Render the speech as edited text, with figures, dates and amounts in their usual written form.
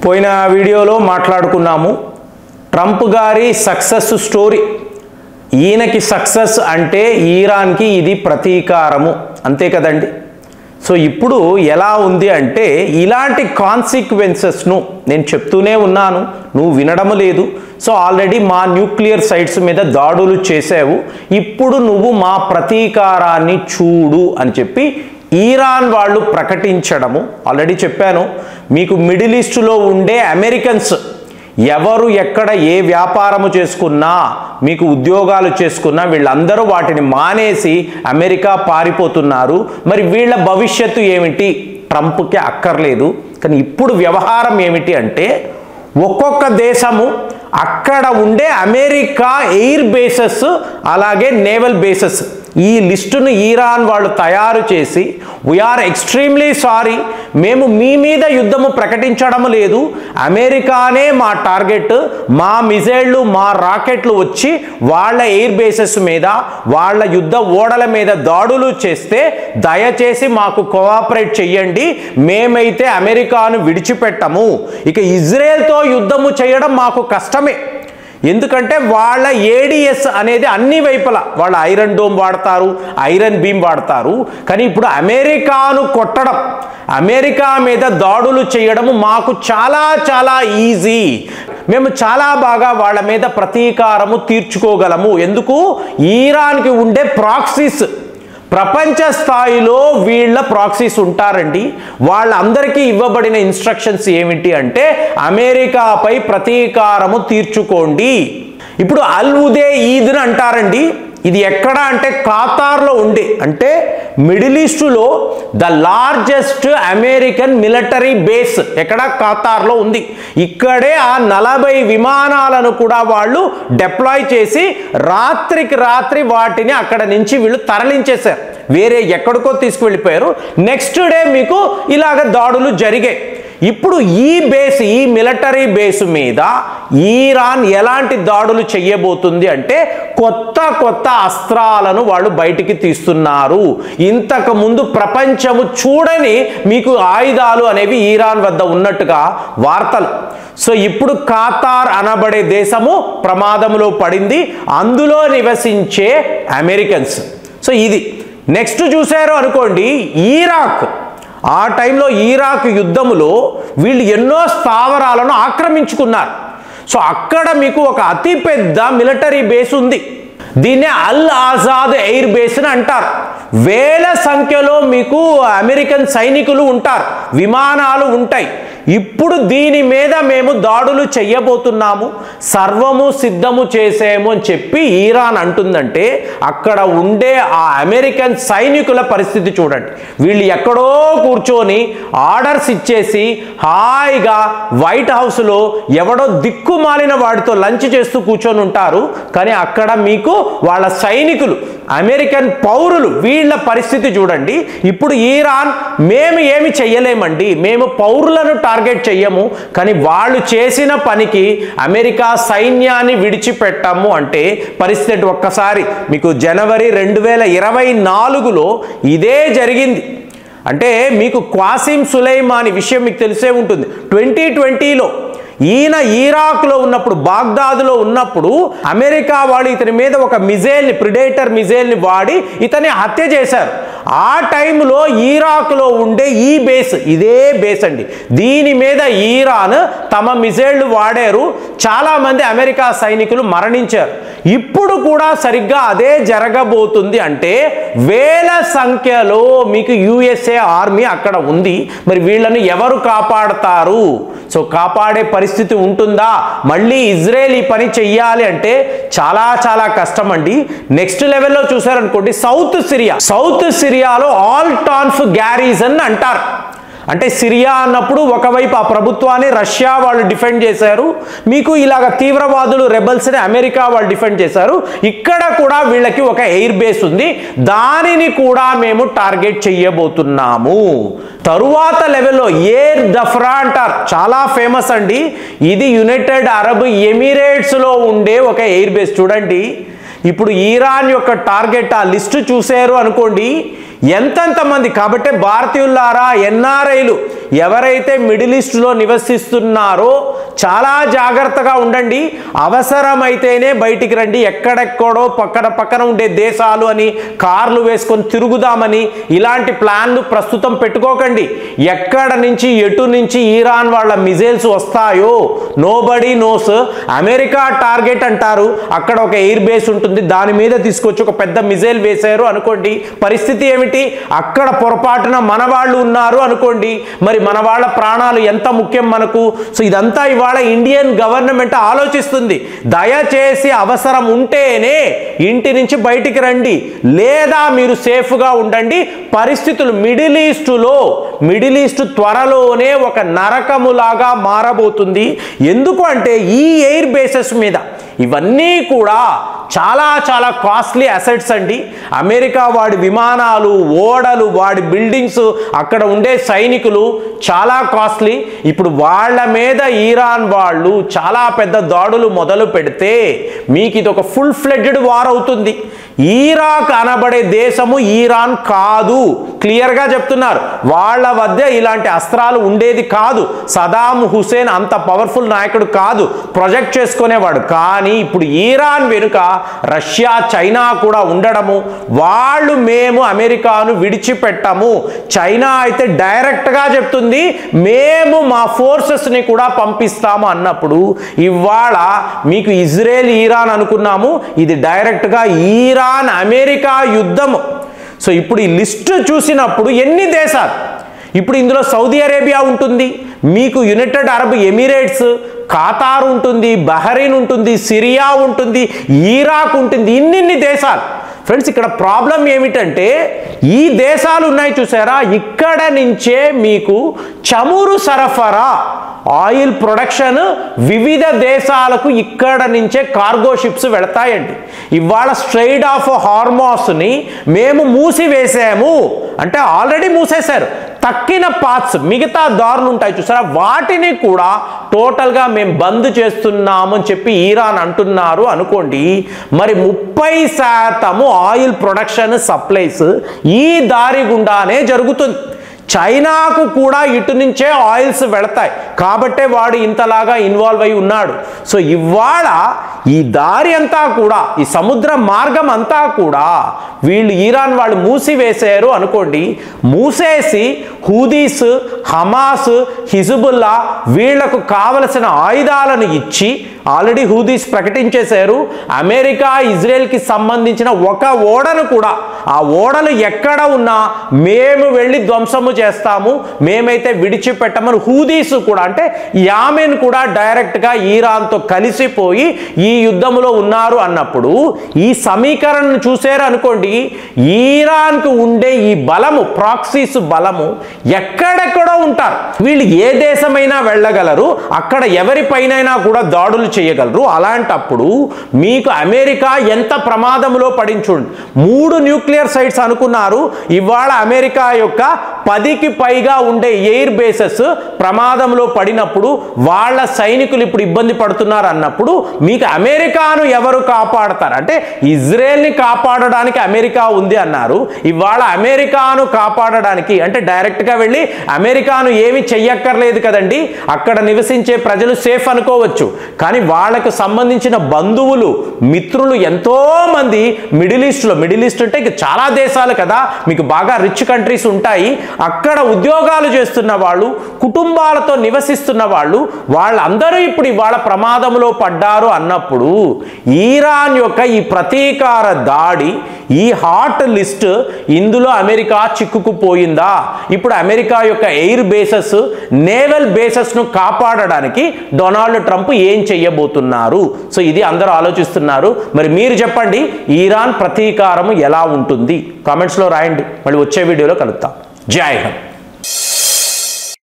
పోయిన వీడియోలో మాట్లాడుకున్నాము ట్రంప్ గారి సక్సెస్ స్టోరీ. ఈయనకి సక్సెస్ అంటే ఇరాన్కి ఇది ప్రతీకారము, అంతే కదండి. సో ఇప్పుడు ఎలా ఉంది అంటే ఇలాంటి కాన్సిక్వెన్సెస్ను నేను చెప్తూనే ఉన్నాను, నువ్వు వినడం లేదు. సో ఆల్రెడీ మా న్యూక్లియర్ సైట్స్ మీద దాడులు చేసావు, ఇప్పుడు నువ్వు మా ప్రతీకారాన్ని చూడు అని చెప్పి ఇరాన్ వాళ్ళు ప్రకటించడము. ఆల్రెడీ చెప్పాను మీకు, మిడిల్ ఈస్ట్లో ఉండే అమెరికన్స్ ఎవరు ఎక్కడ ఏ వ్యాపారము చేసుకున్నా, మీకు ఉద్యోగాలు చేసుకున్నా వీళ్ళందరూ వాటిని మానేసి అమెరికా పారిపోతున్నారు. మరి వీళ్ళ భవిష్యత్తు ఏమిటి ట్రంప్కి అక్కర్లేదు. కానీ ఇప్పుడు వ్యవహారం ఏమిటి అంటే ఒక్కొక్క దేశము అక్కడ ఉండే అమెరికా ఎయిర్ బేసెస్ అలాగే నేవల్ బేసెస్ ఈ లిస్టును ఇరాన్ వాళ్ళు తయారు చేసి వీఆర్ ఎక్స్ట్రీమ్లీ సారీ, మేము మీ మీద యుద్ధము ప్రకటించడం లేదు, అమెరికానే మా టార్గెట్, మా మిజైళ్ళు మా రాకెట్లు వచ్చి వాళ్ళ ఎయిర్ బేసెస్ మీద వాళ్ళ యుద్ధ ఓడల మీద దాడులు చేస్తే దయచేసి మాకు కోఆపరేట్ చెయ్యండి, మేమైతే అమెరికాను విడిచిపెట్టము. ఇక ఇజ్రాయెల్తో యుద్ధము చేయడం మాకు కష్టమే, ఎందుకంటే వాళ్ళ ఏడిఎస్ అనేది అన్ని వైపులా వాళ్ళ ఐరన్ డోమ్ వాడతారు, ఐరన్ బీమ్ వాడతారు. కానీ ఇప్పుడు అమెరికాను కొట్టడం, అమెరికా మీద దాడులు చేయడం మాకు చాలా చాలా ఈజీ, మేము చాలా బాగా వాళ్ళ మీద ప్రతీకారము తీర్చుకోగలము. ఎందుకు? ఇరాన్కి ఉండే ప్రాక్సీస్, ప్రపంచ స్థాయిలో వీళ్ళ ప్రాక్సీస్ ఉంటారండి. వాళ్ళందరికీ ఇవ్వబడిన ఇన్స్ట్రక్షన్స్ ఏమిటి అంటే అమెరికాపై ప్రతీకారము తీర్చుకోండి. ఇప్పుడు అల్ ఉదే ఈద్ని అంటారండి. ఇది ఎక్కడ అంటే ఖతార్లో ఉండే, అంటే మిడిల్ ఈస్ట్లో the largest American military base ఎక్కడ? ఖతార్లో ఉంది. ఇక్కడే ఆ 40 విమానాలను కూడా వాళ్ళు డిప్లాయ్ చేసి రాత్రికి రాత్రి వాటిని అక్కడ నుంచి వీళ్ళు తరలించేశారు, వేరే ఎక్కడికో తీసుకువెళ్ళిపోయారు. నెక్స్ట్ డే మీకు ఇలాగ దాడులు జరిగాయి. ఇప్పుడు ఈ బేస్, ఈ మిలిటరీ బేసు మీద ఇరాన్ ఎలాంటి దాడులు చేయబోతుంది అంటే కొత్త కొత్త అస్త్రాలను వాళ్ళు బయటికి తీస్తున్నారు. ఇంతకు ముందు ప్రపంచము చూడని మీకు ఆయుధాలు అనేవి ఇరాన్ వద్ద ఉన్నట్టుగా వార్తలు. సో ఇప్పుడు ఖతార్ అనబడే దేశము ప్రమాదంలో పడింది, అందులో నివసించే అమెరికన్స్. సో ఇది నెక్స్ట్ చూశారు అనుకోండి, ఇరాక్. ఆ టైంలో ఇరాక్ యుద్ధములో వీళ్ళు ఎన్నో స్థావరాలను ఆక్రమించుకున్నారు. సో అక్కడ మీకు ఒక అతిపెద్ద మిలిటరీ బేస్ ఉంది, దీన్నే అల్ ఆజాద్ ఎయిర్ బేస్ అని అంటారు. వేల సంఖ్యలో మీకు అమెరికన్ సైనికులు ఉంటారు, విమానాలు ఉంటాయి. ఇప్పుడు దీని మీద మేము దాడులు చెయ్యబోతున్నాము, సర్వము సిద్ధము చేసేము అని చెప్పి ఇరాన్ అంటుందంటే అక్కడ ఉండే ఆ అమెరికన్ సైనికుల పరిస్థితి చూడండి. వీళ్ళు ఎక్కడో కూర్చొని ఆర్డర్స్ ఇచ్చేసి హాయిగా వైట్ హౌస్లో ఎవడో దిక్కుమాలిన వాడితో లంచ్ చేస్తూ కూర్చొని ఉంటారు. కానీ అక్కడ మీకు వాళ్ళ సైనికులు, అమెరికన్ పౌరులు, వీళ్ళ పరిస్థితి చూడండి. ఇప్పుడు ఇరాన్ మేము ఏమి చెయ్యలేమండి, మేము పౌరులను టార్గెట్ చెయ్యము, కానీ వాళ్ళు చేసిన పనికి అమెరికా సైన్యాన్ని విడిచిపెట్టాము అంటే పరిస్థితి ఒక్కసారి మీకు జనవరి 2024లో ఇదే జరిగింది. అంటే మీకు క్వాసిం సులైమాని విషయం మీకు తెలిసే ఉంటుంది. 2020లో ఈయన ఇరాక్లో ఉన్నప్పుడు, బాగ్దాద్లో ఉన్నప్పుడు అమెరికా వాళ్ళు ఇతని మీద ఒక మిజైల్ని, ప్రిడేటర్ మిజైల్ని వాడి ఇతన్ని హత్య చేశారు. ఆ టైంలో ఇరాక్లో ఉండే ఈ బేస్, ఇదే బేస్ అండి, దీని మీద ఇరాన్ తమ మిజైళ్లు వాడారు, చాలామంది అమెరికా సైనికులు మరణించారు. ఇప్పుడు కూడా సరిగ్గా అదే జరగబోతుంది. అంటే వేల సంఖ్యలో మీకు యుఎస్ఏ ఆర్మీ అక్కడ ఉంది. మరి వీళ్ళని ఎవరు కాపాడతారు? సో కాపాడే పరిస్థితి ఉంటుందా? మళ్ళీ ఇజ్రాయెల్ ఈ పని చెయ్యాలి అంటే చాలా చాలా కష్టం అండి. నెక్స్ట్ లెవెల్లో చూసారనుకోండి, సౌత్ సిరియాలో ఆల్ టాన్ఫ్ గ్యారీజన్ అంటారు. అంటే సిరియా అన్నప్పుడు ఒకవైపు ఆ ప్రభుత్వాన్ని రష్యా వాళ్ళు డిఫెండ్ చేశారు, మీకు ఇలాగ తీవ్రవాదులు రెబల్స్ని అమెరికా వాళ్ళు డిఫెండ్ చేశారు. ఇక్కడ కూడా వీళ్ళకి ఒక ఎయిర్ బేస్ ఉంది, దానిని కూడా మేము టార్గెట్ చెయ్యబోతున్నాము. తరువాత లెవెల్లో ఎయిర్ దఫ్రా అంటారు, చాలా ఫేమస్ అండి. ఇది యునైటెడ్ అరబ్ ఎమిరేట్స్లో ఉండే ఒక ఎయిర్ బేస్. చూడండి ఇప్పుడు ఇరాన్ యొక్క టార్గెట్ ఆ లిస్టు చూశారు అనుకోండి, ఎంతెంతమంది. కాబట్టి భారతీయులారా, ఎన్ఆర్ఐలు ఎవరైతే మిడిల్ ఈస్ట్లో నివసిస్తున్నారో చాలా జాగ్రత్తగా ఉండండి. అవసరమైతేనే బయటికి రండి. ఎక్కడెక్కడో పక్కన ఉండే దేశాలు అని కార్లు వేసుకొని తిరుగుదామని ఇలాంటి ప్లాన్లు ప్రస్తుతం పెట్టుకోకండి. ఎక్కడ నుంచి ఎటు నుంచి ఇరాన్ వాళ్ళ మిజైల్స్ వస్తాయో నోబడీ నోస్. అమెరికా టార్గెట్ అంటారు, అక్కడ ఒక ఎయిర్ బేస్ ఉంటుంది, దాని మీద తీసుకొచ్చి ఒక పెద్ద మిజైల్ వేశారు అనుకోండి, పరిస్థితి ఏమిటి? అక్కడ పొరపాటున మన వాళ్ళు ఉన్నారు అనుకోండి, మరి మన వాళ్ళ ప్రాణాలు ఎంత ముఖ్యం మనకు. సో ఇదంతా ఇవాళ ఇండియన్ గవర్నమెంట్ ఆలోచిస్తుంది. దయచేసి అవసరం ఉంటేనే ఇంటి నుంచి బయటికి రండి, లేదా మీరు సేఫ్గా ఉండండి. పరిస్థితులు మిడిల్ ఈస్ట్ త్వరలోనే ఒక నరకములాగా మారబోతుంది. ఎందుకు అంటే ఈ ఎయిర్ బేసెస్ మీద ఇవన్నీ కూడా చాలా చాలా కాస్ట్లీ అసెట్స్ అండి. అమెరికా వాడి విమానాలు, ఓడలు, వాడి బిల్డింగ్స్, అక్కడ ఉండే సైనికులు చాలా కాస్ట్లీ. ఇప్పుడు వాళ్ళ మీద ఇరాన్ వాళ్ళు చాలా పెద్ద దాడులు మొదలు పెడితే మీకు ఇది ఒక ఫుల్ ఫ్లెడ్జ్డ్ వార్ అవుతుంది. ఇరాక్ అనబడే దేశము ఇరాన్ కాదు, క్లియర్గా చెప్తున్నారు. వాళ్ళ వద్ద ఇలాంటి అస్త్రాలు ఉండేది కాదు. సదాం హుసేన్ అంత పవర్ఫుల్ నాయకుడు కాదు, ప్రొజెక్ట్ చేసుకునేవాడు. కానీ ఇప్పుడు ఇరాన్ వెనుక రష్యా, చైనా కూడా ఉండడము, వాళ్ళు మేము అమెరికాను విడిచిపెట్టము. చైనా అయితే డైరెక్ట్గా చెప్తుంది మేము మా ఫోర్సెస్ని కూడా పంపిస్తాము అన్నప్పుడు ఇవాళ మీకు ఇజ్రాయెల్ ఇరాన్ అనుకున్నాము, ఇది డైరెక్ట్గా ఇరాన్ అమెరికా యుద్ధము. సో ఇప్పుడు ఈ లిస్టు చూసినప్పుడు ఎన్ని దేశాలు, ఇప్పుడు ఇందులో సౌదీ అరేబియా ఉంటుంది, మీకు యునైటెడ్ అరబ్ ఎమిరేట్స్, ఖతార్ ఉంటుంది, బహ్రెయిన్ ఉంటుంది, సిరియా ఉంటుంది, ఇరాక్ ఉంటుంది, ఇన్ని దేశాలు. ఫ్రెండ్స్, ఇక్కడ ప్రాబ్లం ఏమిటంటే ఈ దేశాలు ఉన్నాయి చూసారా, ఇక్కడ నుంచే మీకు చమురు సరఫరా, ఆయిల్ ప్రొడక్షన్ వివిధ దేశాలకు ఇక్కడ నుంచే కార్గో షిప్స్ వెళతాయండి. ఇవాళ స్ట్రెయిట్ ఆఫ్ హార్మోస్ని మేము మూసివేసాము అంటే ఆల్రెడీ మూసేశారు. తక్కిన పాత్స్, మిగతా దారులు ఉంటాయి చూసారా, వాటిని కూడా టోటల్గా మేము బంద్ చేస్తున్నాము అని చెప్పి ఇరాన్ అంటున్నారు అనుకోండి. మరి 30% ఆయిల్ ప్రొడక్షన్ సప్లైస్ ఈ దారి గుండానే జరుగుతుంది. చైనాకు కూడా ఇటు నుంచే ఆయిల్స్ వెళతాయి కాబట్టే వాడు ఇంతలాగా ఇన్వాల్వ్ అయి ఉన్నాడు. సో ఇవాళ ఈ దారి అంతా కూడా, ఈ సముద్ర మార్గం అంతా కూడా వీళ్ళు ఇరాన్ వాళ్ళు మూసివేశారు అనుకోండి. మూసేసి హూదీస్, హమాస్, హిజుబుల్లా వీళ్లకు కావలసిన ఆయుధాలను ఇచ్చి, ఆల్రెడీ హూదీస్ ప్రకటించేశారు అమెరికా ఇజ్రాయెల్కి సంబంధించిన ఒక ఓడను కూడా, ఆ ఓడలు ఎక్కడ ఉన్నా మేము వెళ్ళి ధ్వంసము చేస్తాము, మేమైతే విడిచిపెట్టమని హూదీస్ కూడా, అంటే యామెన్ కూడా డైరెక్ట్గా ఇరాన్తో కలిసిపోయి ఈ యుద్ధంలో ఉన్నారు అన్నప్పుడు ఈ సమీకరణను చూసారు అనుకోండి, ఇరాన్కు ఉండే ఈ బలము, ప్రాక్సీస్ బలము ఎక్కడెక్కడో ఉంటారు. వీళ్ళు ఏ దేశమైనా వెళ్ళగలరు, అక్కడ ఎవరిపైనైనా కూడా దాడులు చేయగలరు. అలాంటప్పుడు మీకు అమెరికా ఎంత ప్రమాదంలో పడించుంది. 3 న్యూక్లియర్ సైట్స్ అనుకున్నారు, ఇవాళ అమెరికా యొక్క 10కి పైగా ఉండే ఎయిర్ బేసెస్ ప్రమాదంలో పడినప్పుడు వాళ్ళ సైనికులు ఇప్పుడు ఇబ్బంది పడుతున్నారు అన్నప్పుడు మీకు అమెరికాను ఎవరు కాపాడతారు? అంటే ఇజ్రాయెల్ని కాపాడడానికి అమెరికా ఉంది అన్నారు. ఇవాళ అమెరికాను కాపాడడానికి అంటే డైరెక్ట్గా వెళ్ళి అమెరికాను ఏమి చెయ్యక్కర్లేదు కదండి, అక్కడ నివసించే ప్రజలు సేఫ్ అనుకోవచ్చు. కానీ వాళ్ళకు సంబంధించిన బంధువులు, మిత్రులు ఎంతో మంది మిడిల్ ఈస్ట్ అంటే ఇక చాలా దేశాలు కదా, మీకు బాగా రిచ్ కంట్రీస్ ఉంటాయి, అక్కడ ఉద్యోగాలు చేస్తున్న వాళ్ళు, కుటుంబాలతో నివసిస్తున్న వాళ్ళు, వాళ్ళందరూ ఇప్పుడు ఇవాళ ప్రమాదంలో పడ్డారు అన్నప్పుడు ఇరాన్ యొక్క ఈ ప్రతీకార దాడి, ఈ హాట్ లిస్ట్, ఇందులో అమెరికా చిక్కుకుపోయిందా? ఇప్పుడు అమెరికా యొక్క ఎయిర్ బేసెస్, నేవల్ బేసెస్ను కాపాడడానికి డొనాల్డ్ ట్రంప్ ఏం చెయ్యబోతున్నారు? సో ఇది అందరూ ఆలోచిస్తున్నారు. మరి మీరు చెప్పండి, ఇరాన్ ప్రతీకారం ఎలా ఉంటుంది? కామెంట్స్లో రాయండి. మళ్ళీ వచ్చే వీడియోలో కలుద్దాం. జై హింద్.